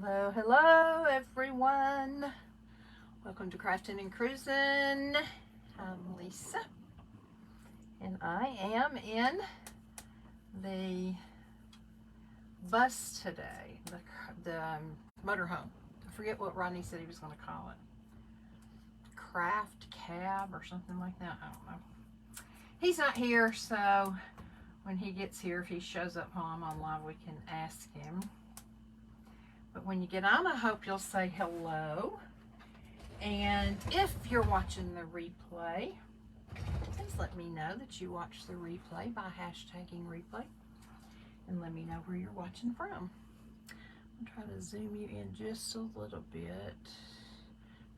Hello, hello everyone. Welcome to Crafting and Cruising. I'm Lisa, and I am in the bus today, the motorhome. I forget what Rodney said he was going to call it. Craft cab or something like that. I don't know. He's not here, so when he gets here, if he shows up while I'm on live, we can ask him. But when you get on, I hope you'll say hello. And if you're watching the replay, please let me know that you watched the replay by hashtagging replay. And let me know where you're watching from. I'll try to zoom you in just a little bit.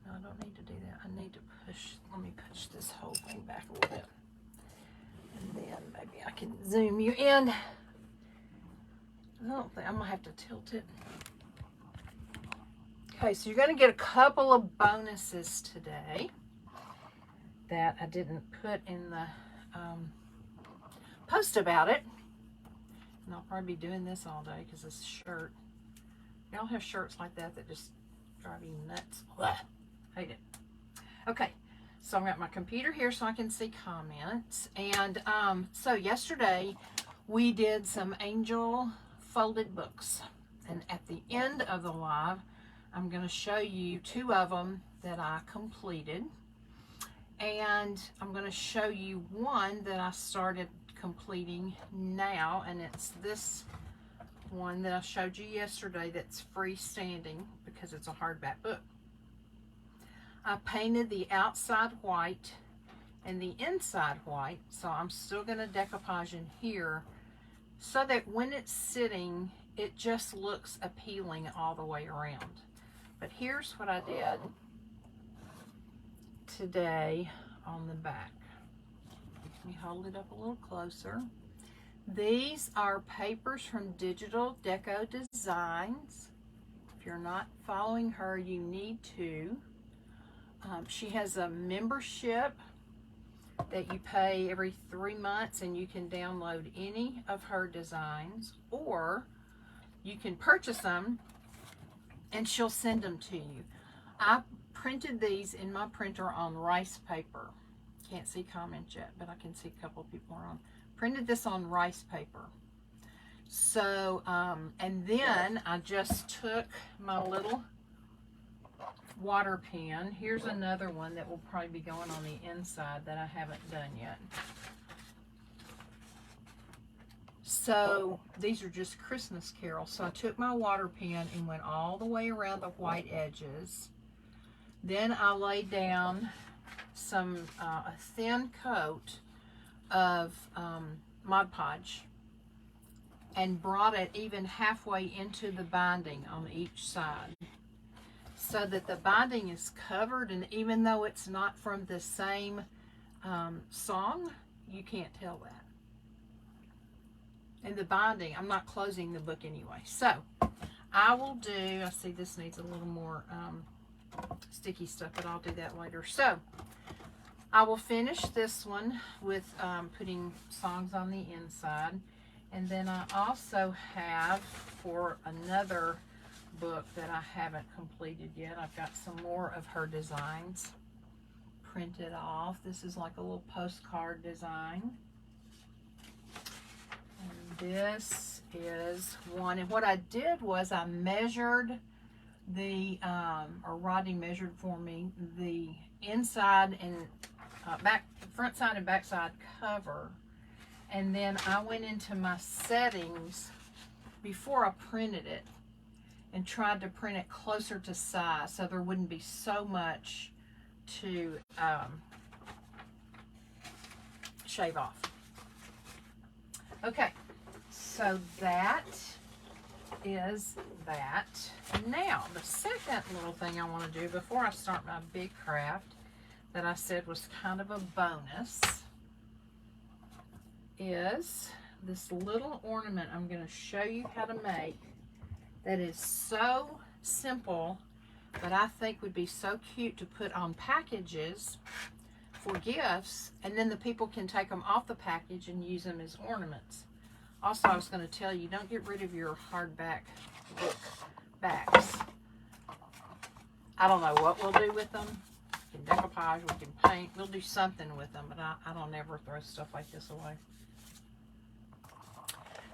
No, I don't need to do that. I need to push, let me push this whole thing back a little bit. And then maybe I can zoom you in. I don't think, I'm gonna have to tilt it. Okay, so you're going to get a couple of bonuses today that I didn't put in the post about it. And I'll probably be doing this all day because this shirt. Y'all have shirts like that that just drive you nuts. Ugh, hate it. Okay, so I've got my computer here so I can see comments. And so yesterday we did some angel folded books. And at the end of the live, I'm going to show you two of them that I completed, and I'm going to show you one that I started completing now, and it's this one that I showed you yesterday that's freestanding because it's a hardback book. I painted the outside white and the inside white, so I'm still going to decoupage in here so that when it's sitting, it just looks appealing all the way around. But here's what I did today on the back. Let me hold it up a little closer. These are papers from Digital Deco Designs. If you're not following her, you need to. She has a membership that you pay every 3 months, and you can download any of her designs, or you can purchase them and she'll send them to you. I printed these in my printer on rice paper. Can't see comments yet, but I can see a couple of people are on. Printed this on rice paper. So, and then I just took my little water pen. Here's another one that will probably be going on the inside that I haven't done yet. So these are just Christmas carols. So I took my water pen and went all the way around the white edges. Then I laid down some a thin coat of Mod Podge and brought it even halfway into the binding on each side, so that the binding is covered, and even though it's not from the same song, you can't tell that. And the binding, I'm not closing the book anyway. So I will do, I see this needs a little more sticky stuff, but I'll do that later. So I will finish this one with putting songs on the inside. And then I also have, for another book that I haven't completed yet, I've got some more of her designs printed off. This is like a little postcard design. This is one, and what I did was I measured the, or Rodney measured for me, the inside and front side and back side cover, and then I went into my settings before I printed it and tried to print it closer to size so there wouldn't be so much to shave off. Okay. So that is that. Now, the second little thing I want to do before I start my big craft that I said was kind of a bonus is this little ornament I'm going to show you how to make that is so simple, but I think would be so cute to put on packages for gifts, and then the people can take them off the package and use them as ornaments. Also, I was going to tell you, don't get rid of your hardback book backs. I don't know what we'll do with them. We can decoupage, we can paint, we'll do something with them, but I don't ever throw stuff like this away.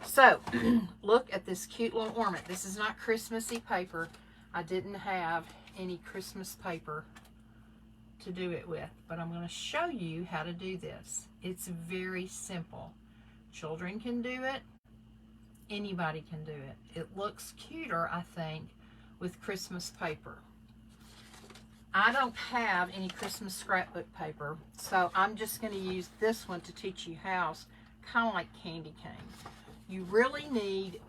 So, look at this cute little ornament. This is not Christmassy paper. I didn't have any Christmas paper to do it with, but I'm going to show you how to do this. It's very simple. Children can do it. Anybody can do it. It looks cuter, I think, with Christmas paper. I don't have any Christmas scrapbook paper, so I'm just going to use this one to teach you how, kind of like candy cane. You really need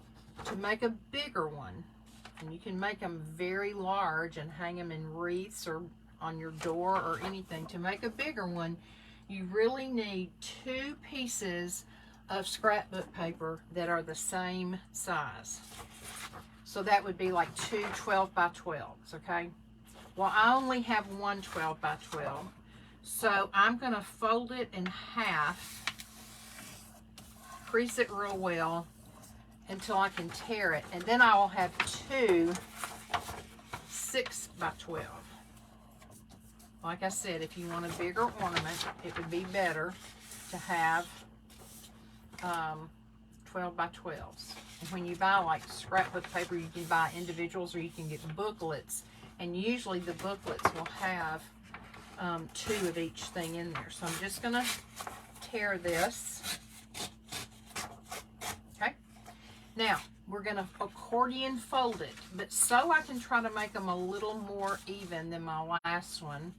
to make a bigger one, and you can make them very large and hang them in wreaths or on your door or anything. To make a bigger one, you really need 2 pieces of scrapbook paper that are the same size. So that would be like 2 12 by 12s, okay? Well, I only have one 12 by 12, so I'm going to fold it in half, crease it real well until I can tear it, and then I will have 2 6 by 12. Like I said, if you want a bigger ornament, it would be better to have 12 by 12s. And when you buy like scrapbook paper, you can buy individuals or you can get booklets, and usually the booklets will have 2 of each thing in there. So I'm just going to tear this. Okay. Now, we're going to accordion fold it, but so I can try to make them a little more even than my last one,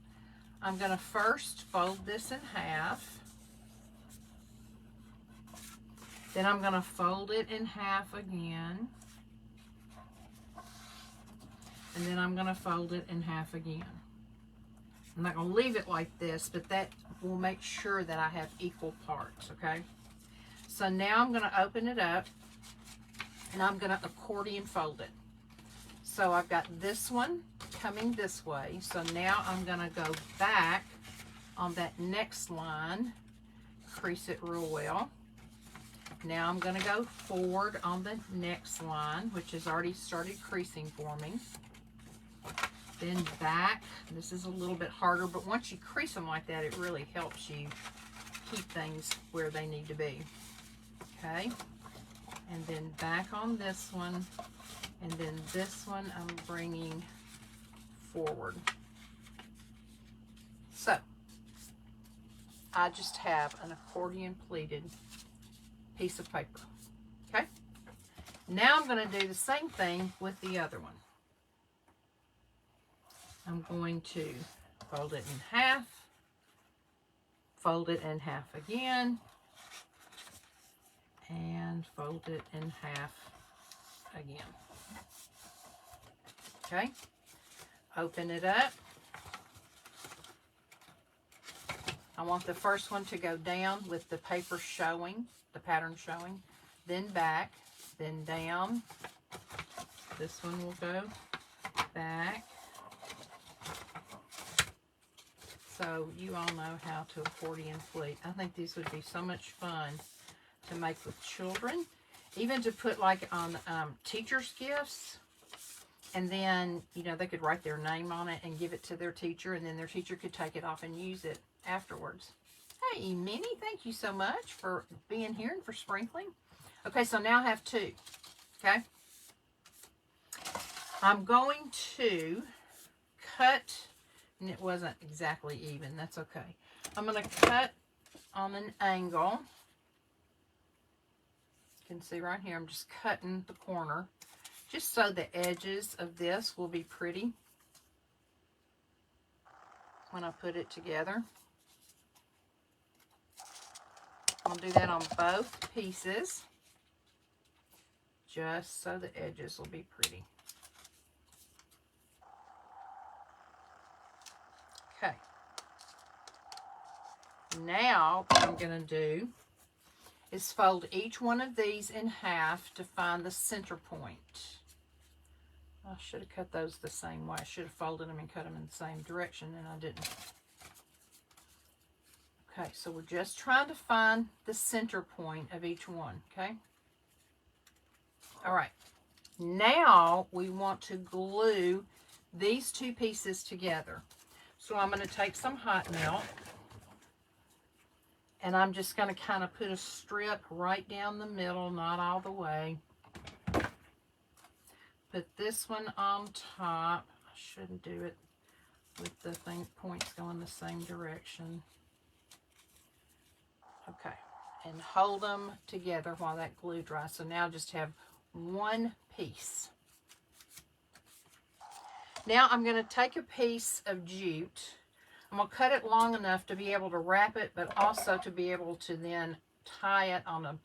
I'm going to first fold this in half. Then I'm going to fold it in half again. And then I'm going to fold it in half again. I'm not going to leave it like this, but that will make sure that I have equal parts, okay? So now I'm going to open it up, and I'm going to accordion fold it. So I've got this one coming this way. So now I'm going to go back on that next line, crease it real well. Now I'm going to go forward on the next line, which has already started creasing for me. Then back. This is a little bit harder, but once you crease them like that, it really helps you keep things where they need to be. Okay. And then back on this one. And then this one I'm bringing forward. So, I just have an accordion pleated piece of paper. Okay? Now I'm going to do the same thing with the other one. I'm going to fold it in half, fold it in half again, and fold it in half again. Okay? Open it up. I want the first one to go down with the paper showing, the pattern showing, then back, then down. This one will go back. So you all know how to accordion pleat. I think these would be so much fun to make with children, even to put like on teachers' gifts. And then, you know, they could write their name on it and give it to their teacher, and then their teacher could take it off and use it afterwards. Hey, Minnie, thank you so much for being here and for sprinkling. Okay, so now I have 2. Okay? I'm going to cut, and it wasn't exactly even. That's okay. I'm going to cut on an angle. You can see right here, I'm just cutting the corner, just so the edges of this will be pretty when I put it together. I'll do that on both pieces, just so the edges will be pretty. Okay. Now what I'm going to do is fold each one of these in half to find the center point. I should have cut those the same way. I should have folded them and cut them in the same direction, and I didn't. Okay, so we're just trying to find the center point of each one, okay? All right. Now we want to glue these two pieces together. So I'm going to take some hot melt, and I'm just going to kind of put a strip right down the middle, not all the way. Put this one on top. I shouldn't do it with the points going the same direction. Okay, and hold them together while that glue dries. So now just have one piece. Now I'm going to take a piece of jute. I'm going to cut it long enough to be able to wrap it, but also to be able to then tie it on a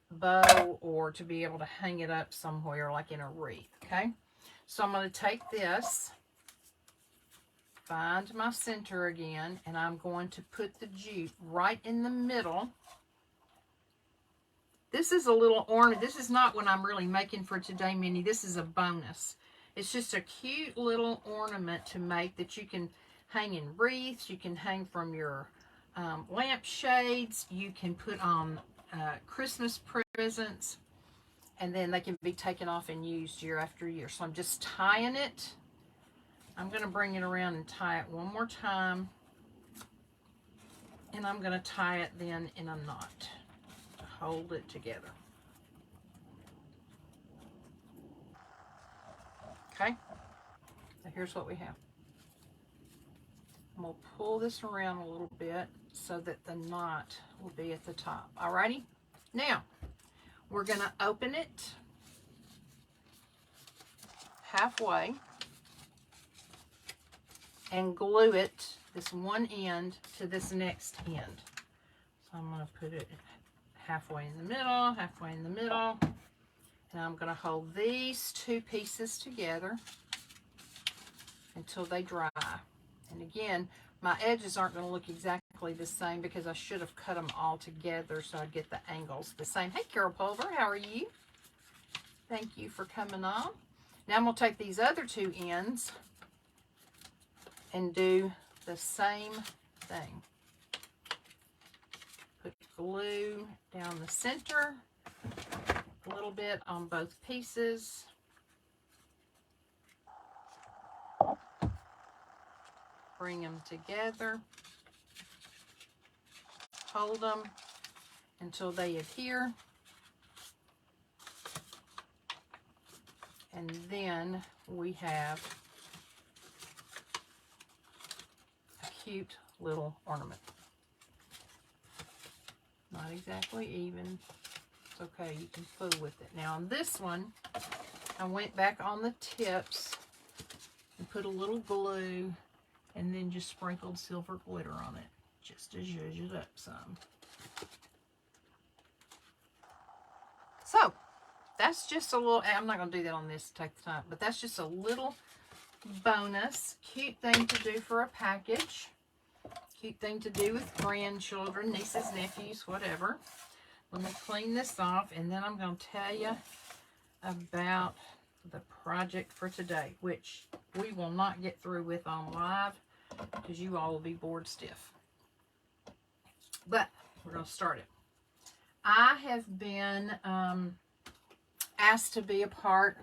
bow or to be able to hang it up somewhere like in a wreath. Okay, so I'm going to take this, find my center again, and I'm going to put the jute right in the middle. This is a little ornament. This is not what I'm really making for today, Minnie. This is a bonus. It's just a cute little ornament to make that you can hang in wreaths. You can hang from your lampshades. You can put on Christmas presents, and then they can be taken off and used year after year. So I'm just tying it. I'm going to bring it around and tie it one more time, and I'm going to tie it then in a knot to hold it together. Okay, so here's what we have. I'm going to pull this around a little bit so that the knot will be at the top. Alrighty, now we're going to open it halfway and glue it, this one end to this next end. So I'm going to put it halfway in the middle, halfway in the middle, and I'm going to hold these two pieces together until they dry. And again, my edges aren't going to look exactly the same because I should have cut them all together so I'd get the angles the same. Hey, Carol Pulver, how are you? Thank you for coming on. Now I'm going to take these other two ends and do the same thing. Put glue down the center, a little bit on both pieces. Bring them together. Hold them until they adhere. And then we have a cute little ornament. Not exactly even. It's okay, you can fool with it. Now on this one, I went back on the tips and put a little glue and then just sprinkled silver glitter on it, just to zhuzh it up some. So, that's just a little, I'm not going to do that on this to take the time, but that's just a little bonus, cute thing to do for a package, cute thing to do with grandchildren, nieces, nephews, whatever. Let me clean this off, and then I'm going to tell you about the project for today, which we will not get through with on live because you all will be bored stiff. But we're going to start it. I have been asked to be a part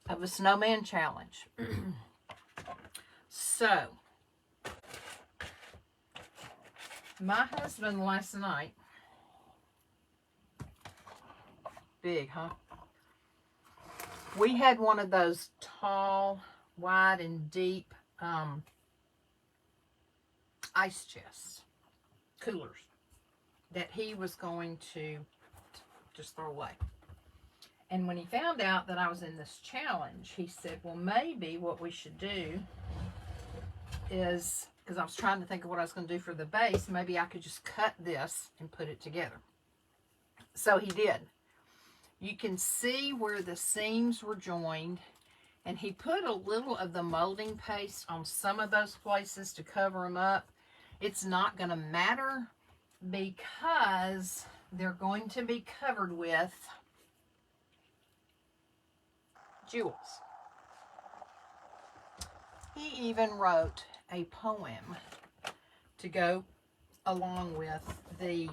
of a snowman challenge. So, my husband last night, big, huh? We had one of those tall, wide, and deep ice chests, coolers, that he was going to just throw away. And when he found out that I was in this challenge, he said, well, maybe what we should do is, because I was trying to think of what I was going to do for the base, maybe I could just cut this and put it together. So he did. You can see where the seams were joined, and he put a little of the molding paste on some of those places to cover them up. It's not going to matter because they're going to be covered with jewels. He even wrote a poem to go along with the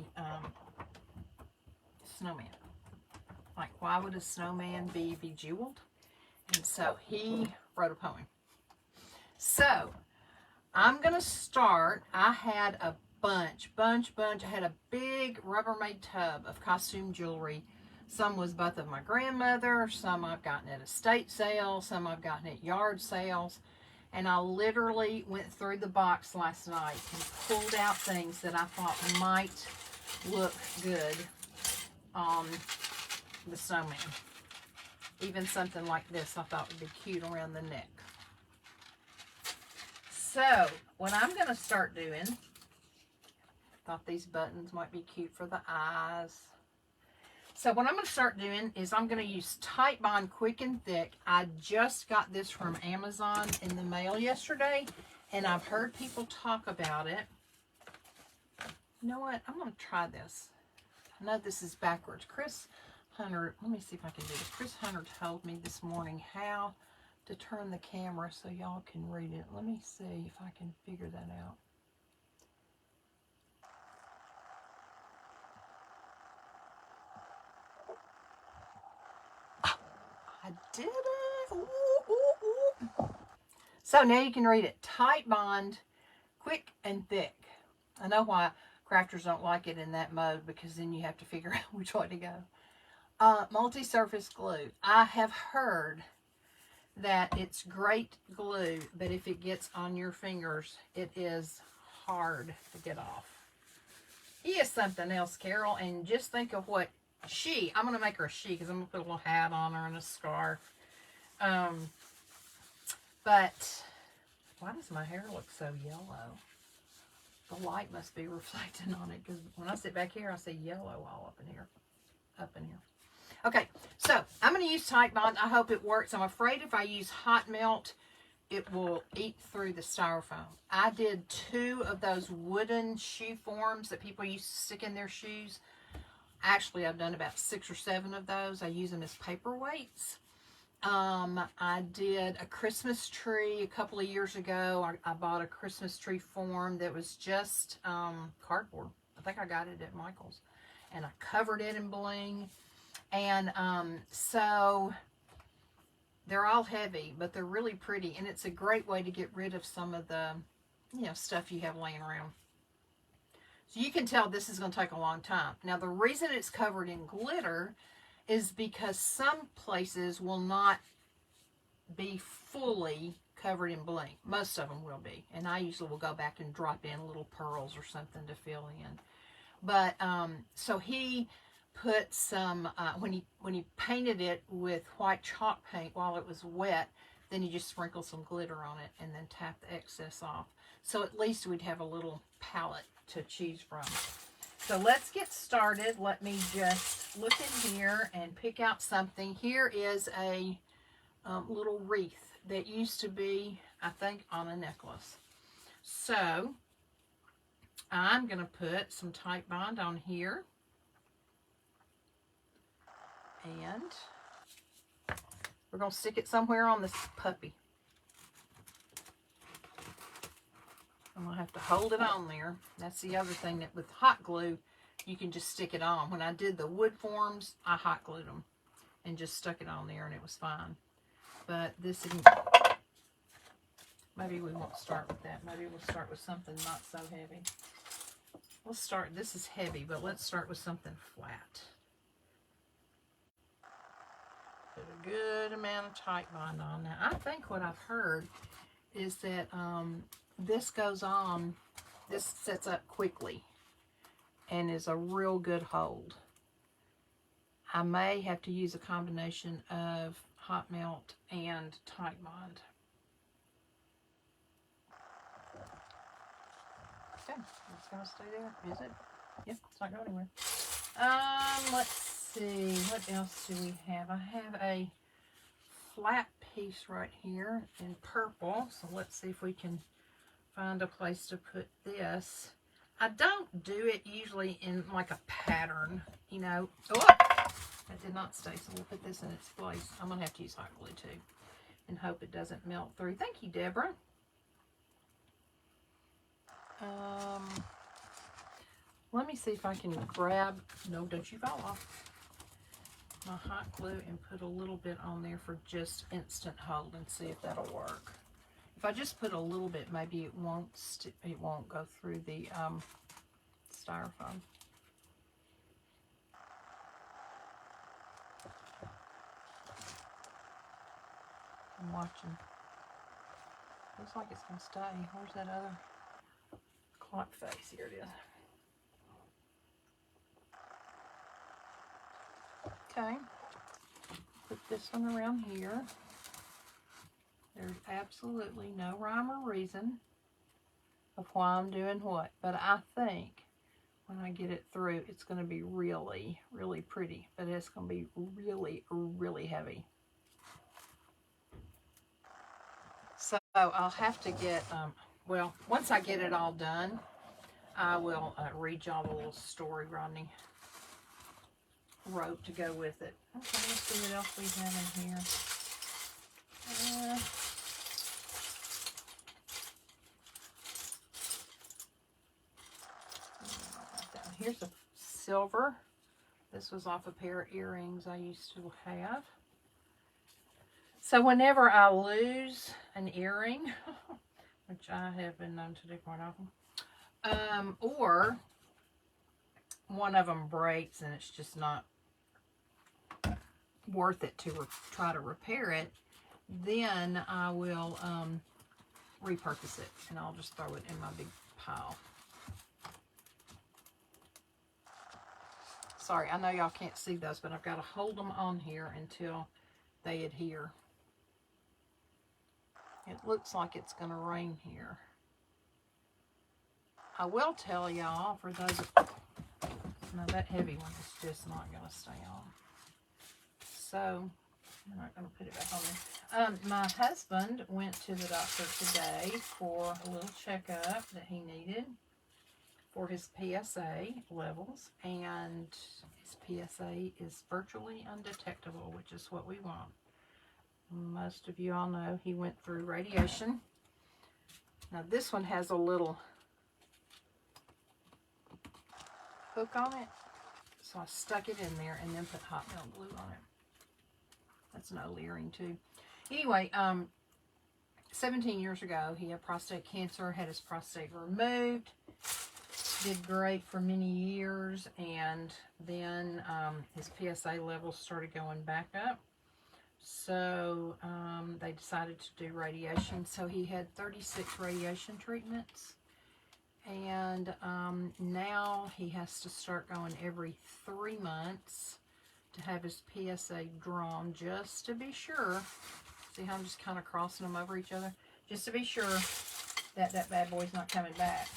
snowman. like, why would a snowman be bejeweled? And so he wrote a poem. So I'm going to start. I had a bunch. I had a big Rubbermaid tub of costume jewelry. Some was both of my grandmother, some I've gotten at estate sales, some I've gotten at yard sales. And I literally went through the box last night and pulled out things that I thought might look good on the snowman. Even something like this I thought would be cute around the neck. So what I'm going to start doing, thought these buttons might be cute for the eyes. So what I'm going to start doing is I'm going to use Titebond Quick and Thick. I just got this from Amazon in the mail yesterday, and I've heard people talk about it. You know what? I'm going to try this. I know this is backwards. Chris Hunter, let me see if I can do this. Chris Hunter told me this morning how to turn the camera so y'all can read it. Let me see if I can figure that out. I did it. Ooh, ooh, ooh. So now you can read it. Titebond, Quick and Thick. I know why crafters don't like it in that mode, because then you have to figure out which way to go. Multi-surface glue. I have heard that it's great glue, but if it gets on your fingers, it is hard to get off. He is something else, Carol, and just think of what I'm going to make her a she, because I'm going to put a little hat on her and a scarf. But why does my hair look so yellow? The light must be reflecting on it, because when I sit back here, I see yellow all up in here. Okay, so I'm going to use Titebond. I hope it works. I'm afraid if I use hot melt, it will eat through the styrofoam. I did 2 of those wooden shoe forms that people used to stick in their shoes. Actually, I've done about 6 or 7 of those. I use them as paperweights. I did a Christmas tree a couple of years ago. I bought a Christmas tree form that was just cardboard. I think I got it at Michael's. And I covered it in bling. And so they're all heavy, but they're really pretty. And it's a great way to get rid of some of the, stuff you have laying around. So you can tell this is going to take a long time. Now, the reason it's covered in glitter is because some places will not be fully covered in bling. Most of them will be. And I usually will go back and drop in little pearls or something to fill in. But, so he put some, when he painted it with white chalk paint while it was wet, then you just sprinkle some glitter on it and then tap the excess off. So at least we'd have a little palette to choose from. So let's get started. Let me just look in here and pick out something. Here is a little wreath that used to be, I think, on a necklace. So I'm going to put some Titebond on here. And we're going to stick it somewhere on this puppy. I'm going to have to hold it on there. That's the other thing, that with hot glue, you can just stick it on. When I did the wood forms, I hot glued them and just stuck it on there, and it was fine. But this is, maybe we won't start with that. Maybe we'll start with something not so heavy. We'll start, this is heavy, but let's start with something flat. Put a good amount of Titebond on. Now, I think what I've heard is that this goes on, this sets up quickly and is a real good hold. I may have to use a combination of hot melt and Titebond. Okay, it's gonna stay there, is it? Yep, it's not going anywhere. Let's see, what else do we have? I have a flat piece right here in purple, so let's see if we can find a place to put this. I don't do it usually in like a pattern, you know. Oh, that did not stay, so we'll put this in its place. I'm gonna have to use hot glue too and hope it doesn't melt through. Thank you, Deborah. Let me see if I can grab, no, don't you fall off. my hot glue and put a little bit on there for just instant hold and see if that'll work. If I just put a little bit, maybe it won't go through the styrofoam. I'm watching. Looks like it's gonna stay. Where's that other clock face? Here it is. Okay. Put this one around here. There's absolutely no rhyme or reason of why I'm doing what, but I think when I get it through, it's going to be really, really pretty, but it's going to be really, really heavy. So I'll have to get, well, once I get it all done, I will read y'all the little story Rodney wrote to go with it. Okay, let's see what else we have in here. Here's a silver. This was off a pair of earrings I used to have. So whenever I lose an earring, which I have been known to do quite often, or one of them breaks and it's just not worth it to try to repair it, then I will repurpose it and I'll just throw it in my big pile. Sorry, I know y'all can't see those, but I've got to hold them on here until they adhere. It looks like it's going to rain here. I will tell y'all, for those, no, that heavy one is just not going to stay on. So, I'm not going to put it back on there. My husband went to the doctor today for a little checkup that he needed for his PSA levels, and his PSA is virtually undetectable, which is what we want. Most of you all know he went through radiation. Now this one has a little hook on it, so I stuck it in there and then put hot melt glue on it. That's an old earring too. Anyway, 17 years ago he had prostate cancer, had his prostate removed, did great for many years, and then his PSA levels started going back up. So they decided to do radiation. So he had 36 radiation treatments. And now he has to start going every 3 months to have his PSA drawn, just to be sure. See how I'm just kind of crossing them over each other? Just to be sure that that bad boy's not coming back.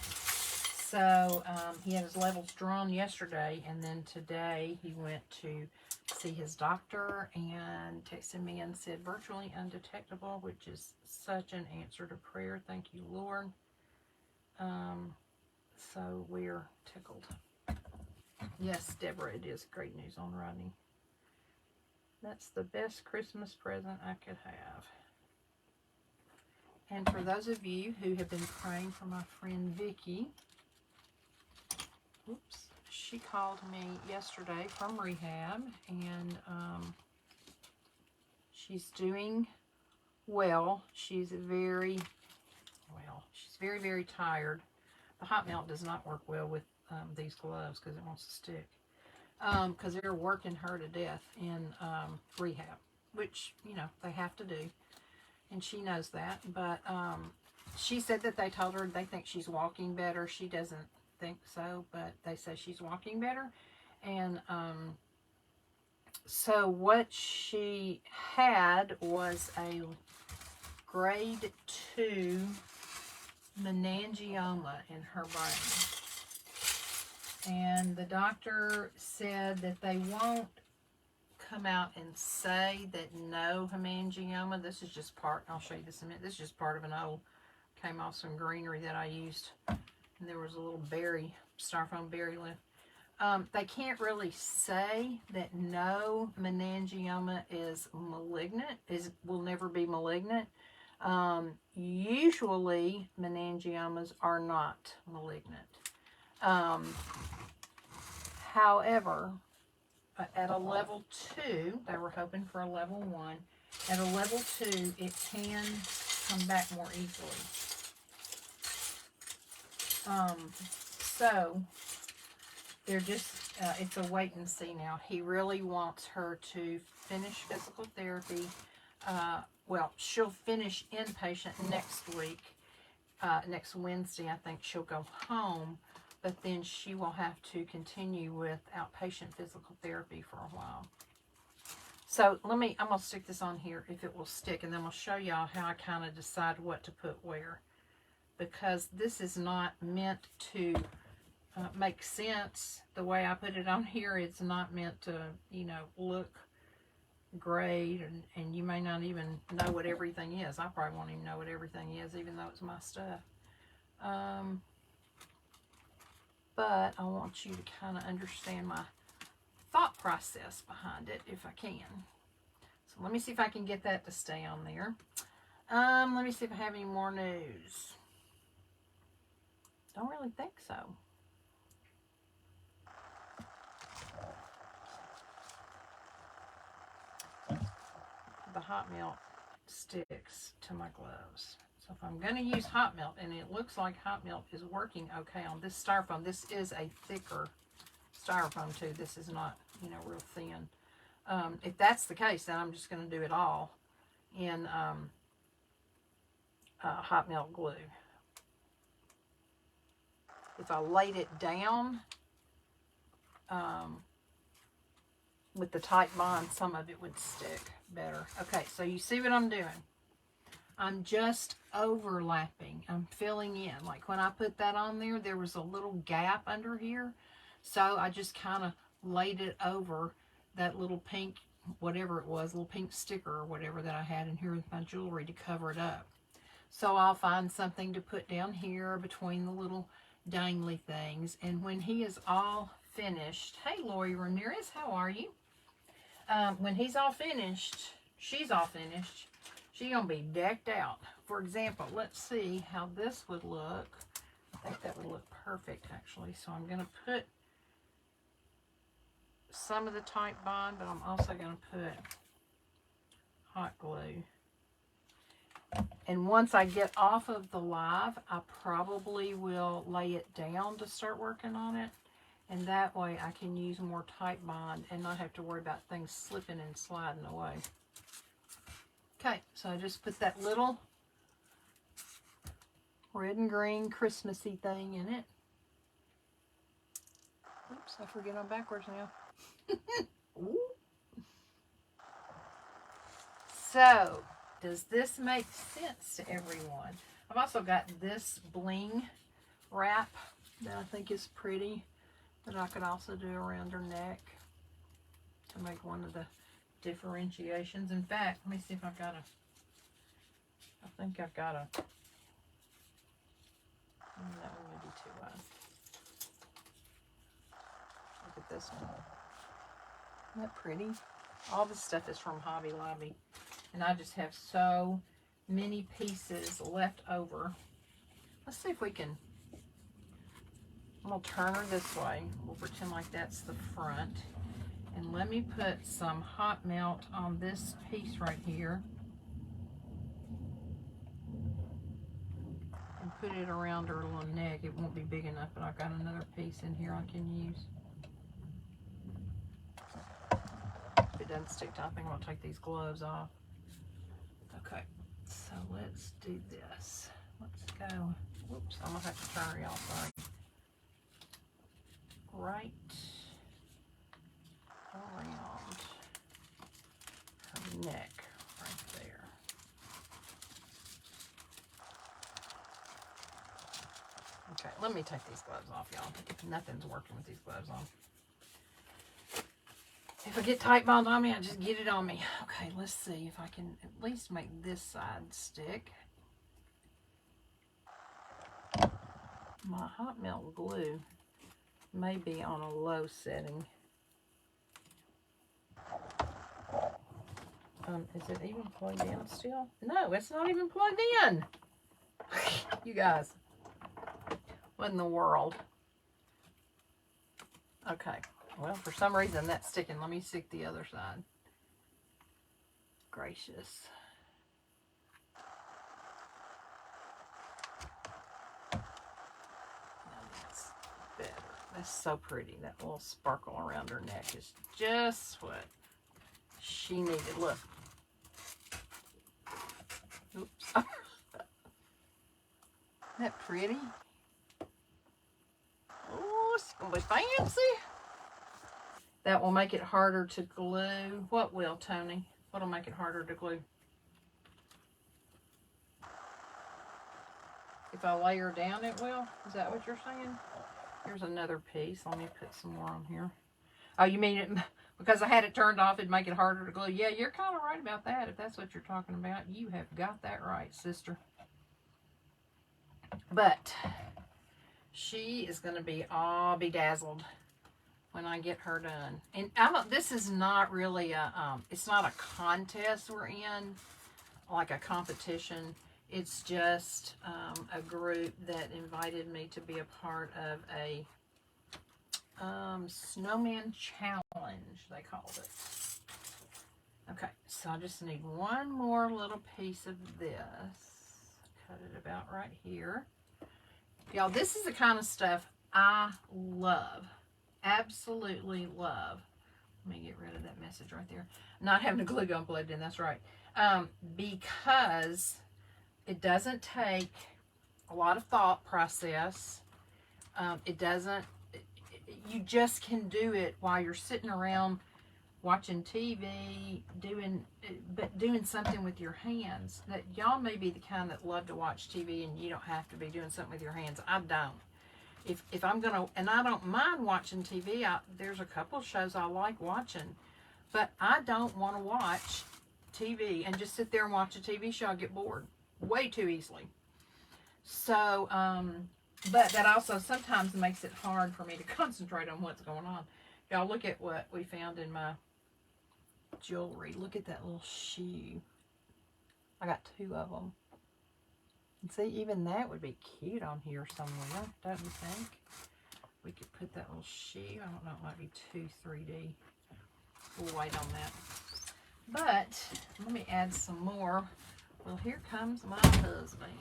So he had his levels drawn yesterday, and then today he went to see his doctor and texted me and said virtually undetectable, which is such an answer to prayer. Thank you, Lord. So we're tickled. Yes, Deborah, it is great news on Rodney. That's the best Christmas present I could have. And for those of you who have been praying for my friend Vicky, oops, she called me yesterday from rehab, and she's doing well. She's very, very tired. The hot melt does not work well with these gloves because it wants to stick. Because they're working her to death in rehab, which, you know, they have to do. And she knows that. But she said that they told her they think she's walking better. She doesn't think so, but they say she's walking better. And so what she had was a grade 2 meningioma in her brain. And the doctor said that they won't come out and say that no hemangioma. This is just part, I'll show you this in a minute. This is just part of an old, came off some greenery that I used. And there was a little berry, styrofoam berry left. They can't really say that no meningioma is malignant, will never be malignant. Usually meningiomas are not malignant. However, at a level 2, they were hoping for a level 1. At a level 2, it can come back more easily. So they're just, it's a wait and see now. He really wants her to finish physical therapy. Well, she'll finish inpatient next week. Next Wednesday, I think she'll go home, but then she will have to continue with outpatient physical therapy for a while. So I'm going to stick this on here if it will stick, and then I'll show y'all how I kind of decide what to put where. Because this is not meant to make sense the way I put it on here. It's not meant to, you know, look great, and you may not even know what everything is. I probably won't even know what everything is, even though it's my stuff. But I want you to kind of understand my thought process behind it if I can. So let me see if I can get that to stay on there. Let me see if I have any more news. Don't really think so. The hot melt sticks to my gloves. So if I'm going to use hot melt, and it looks like hot melt is working okay on this styrofoam. This is a thicker styrofoam too. This is not, you know, real thin. If that's the case, then I'm just going to do it all in hot melt glue. If I laid it down with the tight bond, some of it would stick better. Okay, so you see what I'm doing. I'm just overlapping. I'm filling in. Like when I put that on there, there was a little gap under here. So I just kind of laid it over that little pink, whatever it was, little pink sticker or whatever that I had in here with my jewelry to cover it up. So I'll find something to put down here between the little dangly things. And when he is all finished, hey Lori Ramirez, how are you? When he's all finished, she's all finished, she's gonna be decked out. For example, let's see how this would look. I think that would look perfect actually. So I'm gonna put some of the tight bond, but I'm also gonna put hot glue. And once I get off of the live, I probably will lay it down to start working on it. And that way I can use more tight bond and not have to worry about things slipping and sliding away. Okay, so I just put that little red and green Christmassy thing in it. Oops, I forget I'm backwards now. Ooh. So, does this make sense to everyone? I've also got this bling wrap that I think is pretty, that I could also do around her neck to make one of the differentiations. In fact, let me see if I've got I think I've got that one may be too wide. Look at this one. Isn't that pretty? All this stuff is from Hobby Lobby. And I just have so many pieces left over. Let's see if we can, I'm going to turn her this way. We'll pretend like that's the front. And let me put some hot melt on this piece right here. And put it around her little neck. It won't be big enough, but I've got another piece in here I can use. If it doesn't stick to, I think I'm going to take these gloves off. Okay, so let's do this. Let's go. Whoops, I'm going to have to turn y'all, sorry. Right around her neck, right there. Okay, let me take these gloves off, y'all. Nothing's working with these gloves on. If I get tight bond on me, I just get it on me. Okay, let's see if I can at least make this side stick. My hot melt glue may be on a low setting. Is it even plugged in still? No, it's not even plugged in. You guys, what in the world? Okay, Well, for some reason that's sticking. Let me stick the other side. Gracious. That's better. That's so pretty. That little sparkle around her neck is just what she needed. Look. Oops. Isn't that pretty? Oh, it's gonna be fancy. That will make it harder to glue. What will, Tony? What'll make it harder to glue? If I lay her down, it will? Is that what you're saying? Here's another piece. Let me put some more on here. Oh, you mean it because I had it turned off, it'd make it harder to glue? Yeah, you're kind of right about that. If that's what you're talking about, you have got that right, sister. But she is going to be all bedazzled when I get her done. And this is not really a, it's not a contest we're in, like a competition. It's just a group that invited me to be a part of a snowman challenge, they called it. Okay, so I just need one more little piece of this. Cut it about right here. Y'all, this is the kind of stuff I love. Absolutely love. Let me get rid of that message right there. Not having a glue gun plugged in, that's right. Because it doesn't take a lot of thought process. You just can do it while you're sitting around watching TV, doing something with your hands. That y'all may be the kind that love to watch TV and you don't have to be doing something with your hands. I don't. If I'm gonna, and I don't mind watching TV. There's a couple shows I like watching, but I don't want to watch TV and just sit there and watch a TV show. I get bored way too easily. So, but that also sometimes makes it hard for me to concentrate on what's going on. Y'all, look at what we found in my jewelry. Look at that little shoe. I got 2 of them. And see, even that would be cute on here somewhere, don't you think? We could put that little shoe. I don't know, it might be too 3D. We'll wait on that. But let me add some more. Well, here comes my husband.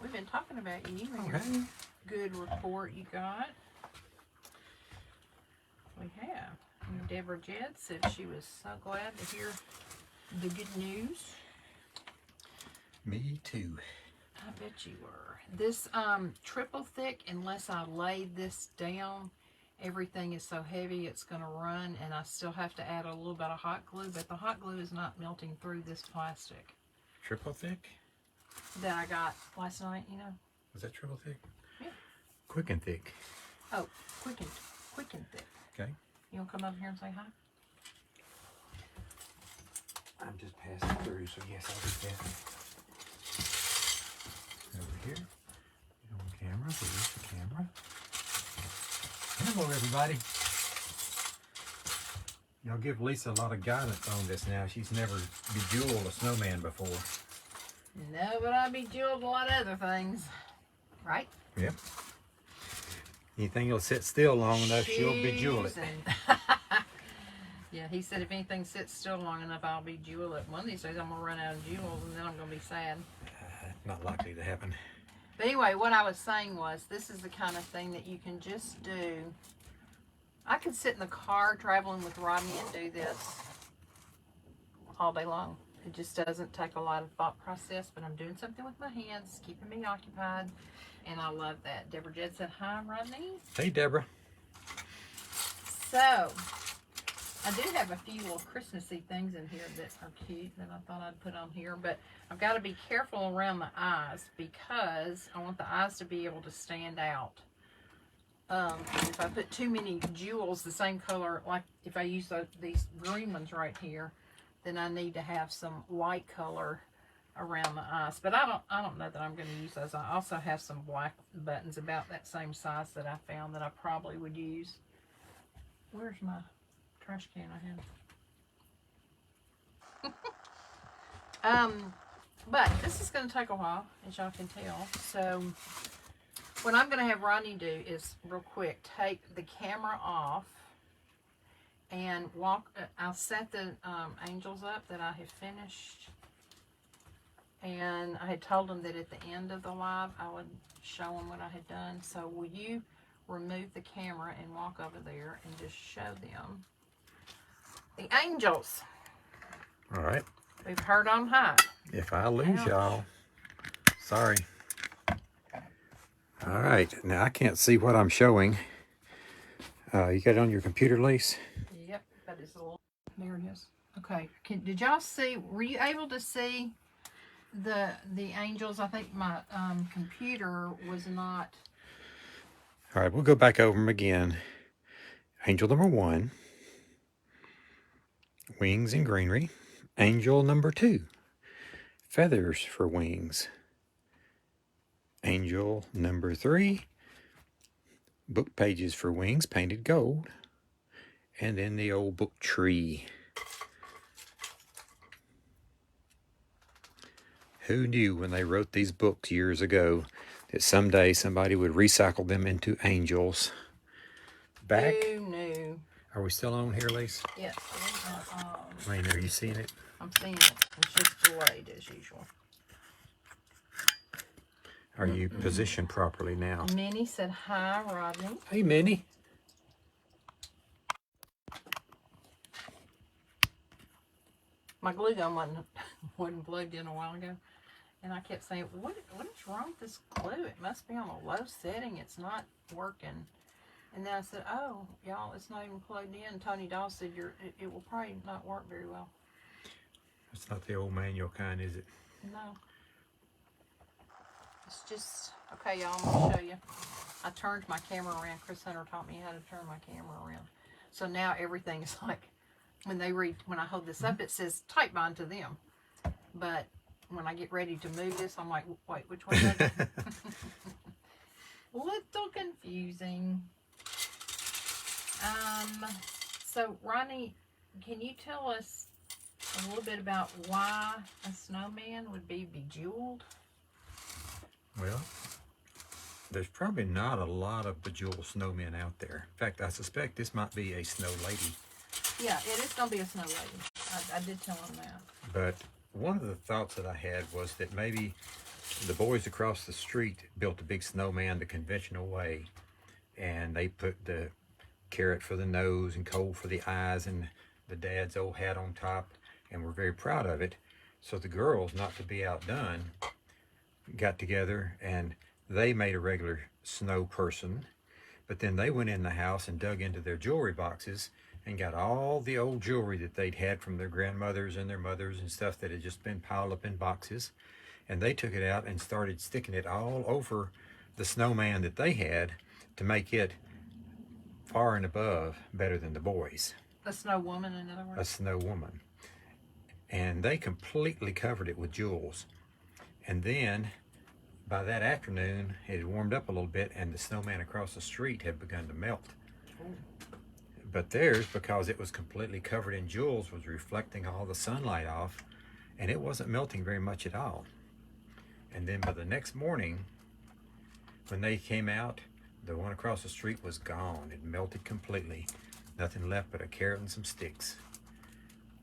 We've been talking about you and your good report you got. We have. And Deborah Jed said she was so glad to hear the good news. Me too. I bet you were. This triple thick, unless I lay this down, everything is so heavy it's going to run, and I still have to add a little bit of hot glue, but the hot glue is not melting through this plastic. Triple thick? That I got last night, you know. Was that triple thick? Yeah. Quick and thick. Oh, quick and thick. Okay. You want to come over here and say hi? I'm just passing through, so yes, I'll do that. Over here. On camera. Here's the camera. Hello, everybody. Y'all give Lisa a lot of guidance on this now. She's never bejeweled a snowman before. No, but I bejeweled a lot of other things. Right? Yep. Anything will sit still long enough, she'll bejewel it. Yeah, he said if anything sits still long enough, I'll bejewel it. One of these days I'm going to run out of jewels and then I'm going to be sad. Not likely to happen. But anyway, what I was saying was, this is the kind of thing that you can just do. I could sit in the car traveling with Rodney and do this all day long. It just doesn't take a lot of thought process, but I'm doing something with my hands, keeping me occupied, and I love that. Deborah Jed said, hi, Rodney. Hey, Deborah. So, I do have a few little Christmassy things in here that are cute that I thought I'd put on here, but I've got to be careful around the eyes because I want the eyes to be able to stand out. If I put too many jewels the same color, like if I use these green ones right here, then I need to have some light color around the eyes. But I don't know that I'm going to use those. I also have some black buttons about that same size that I found that I probably would use. Where's my trash can I have? But this is going to take a while, as y'all can tell. So what I'm going to have Rodney do is, real quick, take the camera off and I'll set the angels up that I have finished. And I had told them that at the end of the live, I would show them what I had done. So will you remove the camera and walk over there and just show them the angels? All right. We've heard on high. If I lose y'all, sorry. All right. Now I can't see what I'm showing. You got it on your computer, Lise? Yep, but it's a little. There it is. Okay. Did y'all see? Were you able to see the angels? I think my computer was not. All right, we'll go back over them again. Angel number 1, wings and greenery. Angel number 2, feathers for wings. Angel number 3, book pages for wings, painted gold. And then the old book tree. Who knew when they wrote these books years ago that someday somebody would recycle them into angels? Back. Who knew? Are we still on here, Lise? Yes. Wayne, are you seeing it? I'm seeing it. It's just delayed as usual. Are you positioned properly now? Minnie said hi, Rodney. Hey, Minnie. My glue gun wasn't plugged in a while ago. And I kept saying, what is wrong with this glue? It must be on a low setting. It's not working. And then I said, oh, y'all, it's not even plugged in. Tony Dawes said, it will probably not work very well. It's not the old manual kind, is it? No. It's just, okay, y'all, I'm going to show you. I turned my camera around. Chris Hunter taught me how to turn my camera around. So now everything is like, when I hold this up, it says type bind to them. But when I get ready to move this, I'm like, wait, which one is it? Little confusing. So Ronnie, can you tell us a little bit about why a snowman would be bejeweled? Well, there's probably not a lot of bejeweled snowmen out there. In fact, I suspect this might be a snow lady. Yeah, it is going to be a snow lady. I did tell him that. But one of the thoughts that I had was that maybe the boys across the street built a big snowman the conventional way, and they put the carrot for the nose and coal for the eyes and the dad's old hat on top, and were very proud of it. So the girls, not to be outdone, got together and they made a regular snow person, but then they went in the house and dug into their jewelry boxes and got all the old jewelry that they'd had from their grandmothers and their mothers and stuff that had just been piled up in boxes, and they took it out and started sticking it all over the snowman that they had to make it far and above better than the boys. A snow woman, in other words? A snow woman. And they completely covered it with jewels. And then by that afternoon, it had warmed up a little bit and the snowman across the street had begun to melt. Ooh. But theirs, because it was completely covered in jewels, was reflecting all the sunlight off, and it wasn't melting very much at all. And then by the next morning, when they came out, the one across the street was gone. It melted completely. Nothing left but a carrot and some sticks.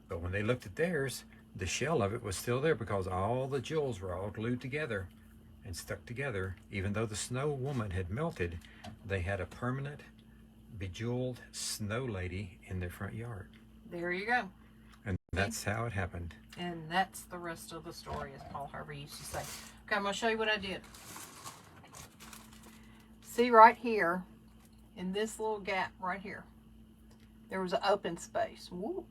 But when they looked at theirs, the shell of it was still there because all the jewels were all glued together and stuck together. Even though the snow woman had melted, they had a permanent bejeweled snow lady in their front yard. There you go. And that's how it happened. And that's the rest of the story, as Paul Harvey used to say. Okay, I'm going to show you what I did. See right here, in this little gap right here, there was an open space. Woo.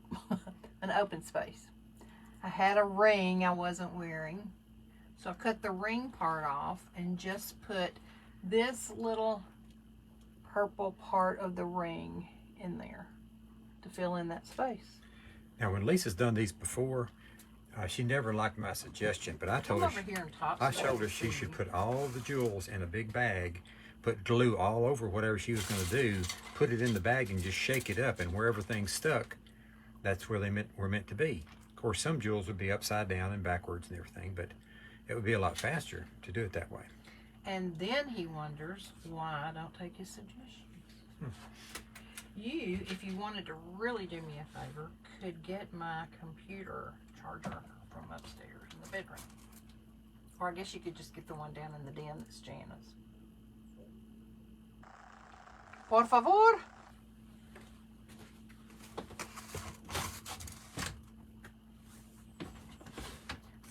An open space. I had a ring I wasn't wearing, so I cut the ring part off and just put this little purple part of the ring in there to fill in that space. Now, when Lisa's done these before, she never liked my suggestion, but I told her she should put all the jewels in a big bag, put glue all over whatever she was going to do, put it in the bag and just shake it up, and wherever things stuck, that's where they were meant to be. Of course, some jewels would be upside down and backwards and everything, but it would be a lot faster to do it that way. And then he wonders why I don't take his suggestions. You, if you wanted to really do me a favor, could get my computer charger from upstairs in the bedroom. Or I guess you could just get the one down in the den that's Jana's. Por favor.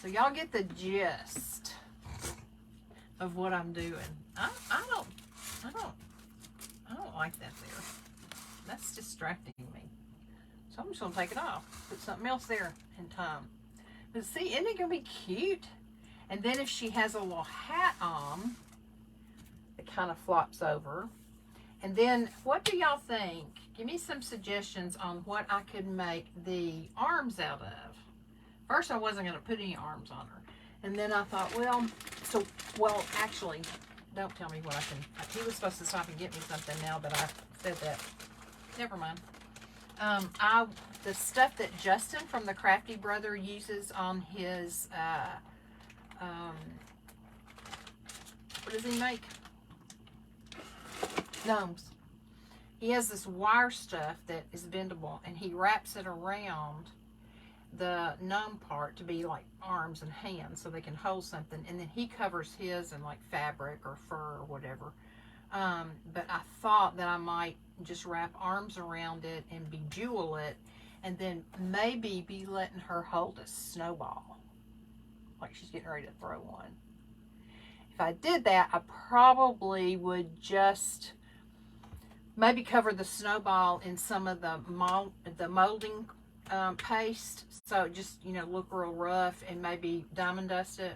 So y'all get the gist of what I'm doing. I don't like that there. That's distracting me. So I'm just gonna take it off. Put something else there in time. But see, isn't it gonna be cute? And then if she has a little hat on, it kind of flops over. And then what do y'all think? Give me some suggestions on what I could make the arms out of. First, I wasn't gonna put any arms on her. And then I thought, well, actually, don't tell me what I can. He was supposed to stop and get me something now that I said that. Never mind. The stuff that Justin from the Crafty Brother uses on his, what does he make? Gnomes. He has this wire stuff that is bendable, and he wraps it around the gnome part to be like arms and hands so they can hold something, and then he covers his in like fabric or fur or whatever. But I thought that I might just wrap arms around it and bejewel it, and then maybe be letting her hold a snowball like she's getting ready to throw one. If I did that, I probably would just maybe cover the snowball in some of the molding paste, so it just, you know, look real rough, and maybe diamond dust it,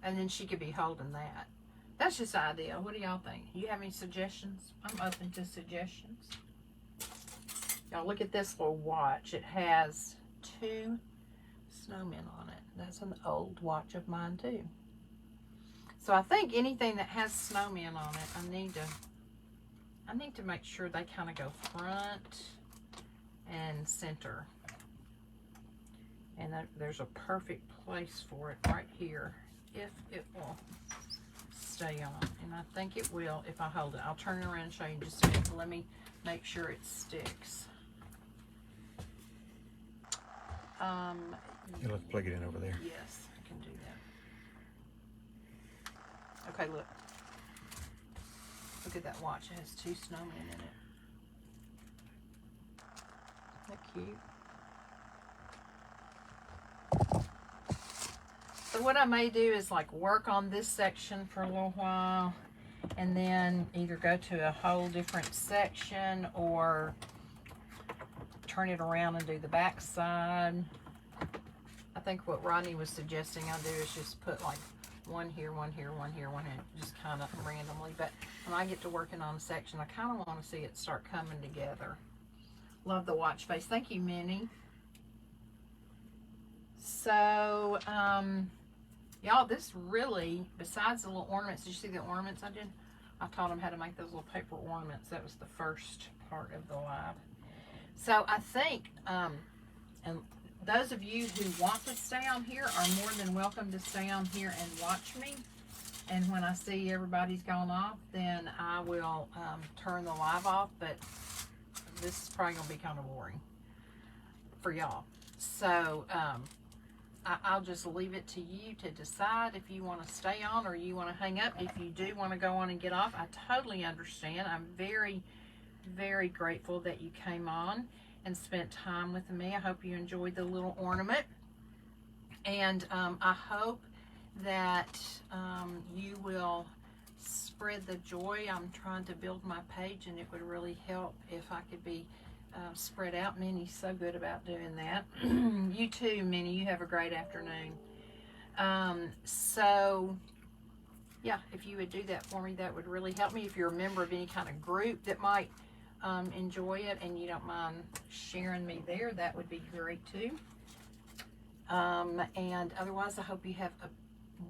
and then she could be holding that. That's just an idea. What do y'all think? You have any suggestions? I'm open to suggestions. Y'all look at this little watch. It has 2 snowmen on it. That's an old watch of mine too. So I think anything that has snowmen on it, I need to make sure they kind of go front and center. And there's a perfect place for it right here, if it will stay on. And I think it will if I hold it. I'll turn it around and show you in just a minute. Let me make sure it sticks. You'll have to plug it in over there. Yes, I can do that. Okay, look. Look at that watch. It has 2 snowmen in it. Isn't that cute? So what I may do is like work on this section for a little while, and then either go to a whole different section or turn it around and do the back side. I think what Rodney was suggesting I do is just put like one here, one here, one here, one here, just kind of randomly. But when I get to working on a section, I kind of want to see it start coming together. Love the watch face. Thank you, Minnie. So, y'all, this really, besides the little ornaments, did you see the ornaments I did? I taught them how to make those little paper ornaments. That was the first part of the live. So I think, and those of you who want to stay on here are more than welcome to stay on here and watch me. And when I see everybody's gone off, then I will turn the live off. But this is probably going to be kind of boring for y'all. So I'll just leave it to you to decide if you want to stay on or you want to hang up. If you do want to go on and get off, I totally understand. I'm very, very grateful that you came on and spent time with me. I hope you enjoyed the little ornament. And I hope that you will spread the joy. I'm trying to build my page, and it would really help if I could be spread out. Minnie's so good about doing that. You too, Minnie. You have a great afternoon. So, yeah, if you would do that for me, that would really help me. If you're a member of any kind of group that might enjoy it and you don't mind sharing me there, that would be great too. And otherwise, I hope you have a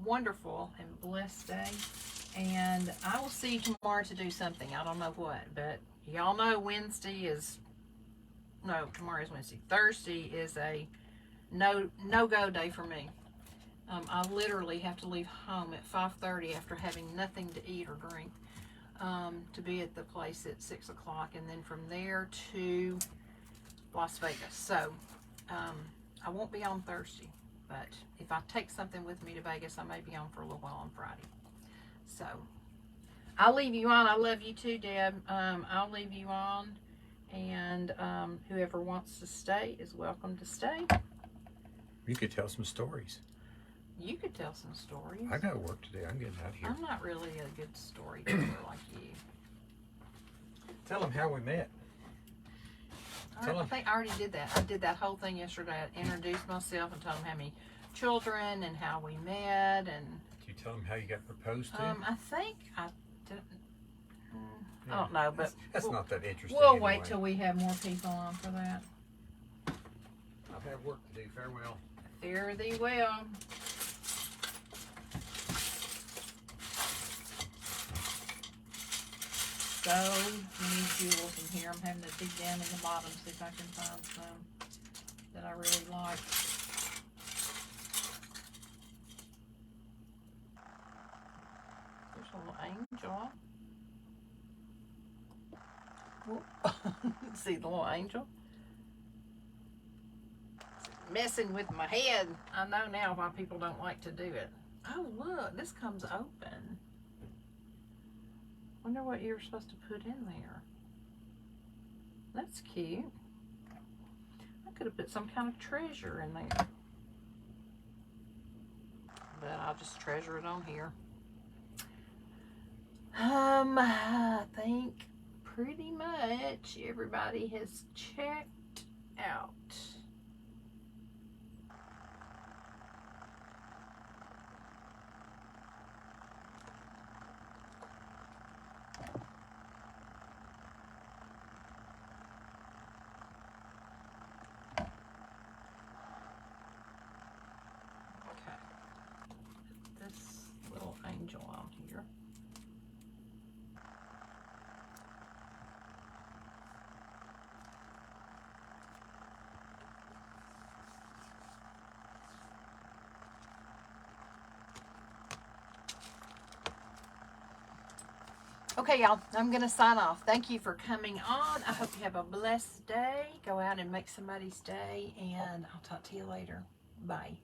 wonderful and blessed day. And I will see you tomorrow to do something. I don't know what, but y'all know tomorrow is Wednesday. Thursday is a no-go day for me. I literally have to leave home at 5:30 after having nothing to eat or drink. to be at the place at 6 o'clock, and then from there to Las Vegas. So I won't be on Thursday, but if I take something with me to Vegas, I may be on for a little while on Friday. So I'll leave you on. I love you too, Deb. I'll leave you on, and whoever wants to stay is welcome to stay. You could tell some stories. You could tell some stories. I got work to do. I'm getting out of here. I'm not really a good storyteller like you. Tell them how we met. I think I already did that. I did that whole thing yesterday. I introduced myself and told them how many children and how we met. And Did you tell them how you got proposed to? I think I didn't. I don't know, but that's not that interesting. We'll anyway. wait till we have more people on for that. I have work to do. Farewell. Fare thee well. So many jewels in here. I'm having to dig down in the bottom, see if I can find some that I really like. There's a little angel. See the little angel? Messing with my head. I know now why people don't like to do it. Oh, look, this comes open. Wonder what you're supposed to put in there. That's cute. I could have put some kind of treasure in there. But I'll just treasure it on here. I think pretty much everybody has checked out. Angel on here. Okay, y'all, I'm going to sign off. Thank you for coming on. I hope you have a blessed day. Go out and make somebody's day, and I'll talk to you later. Bye.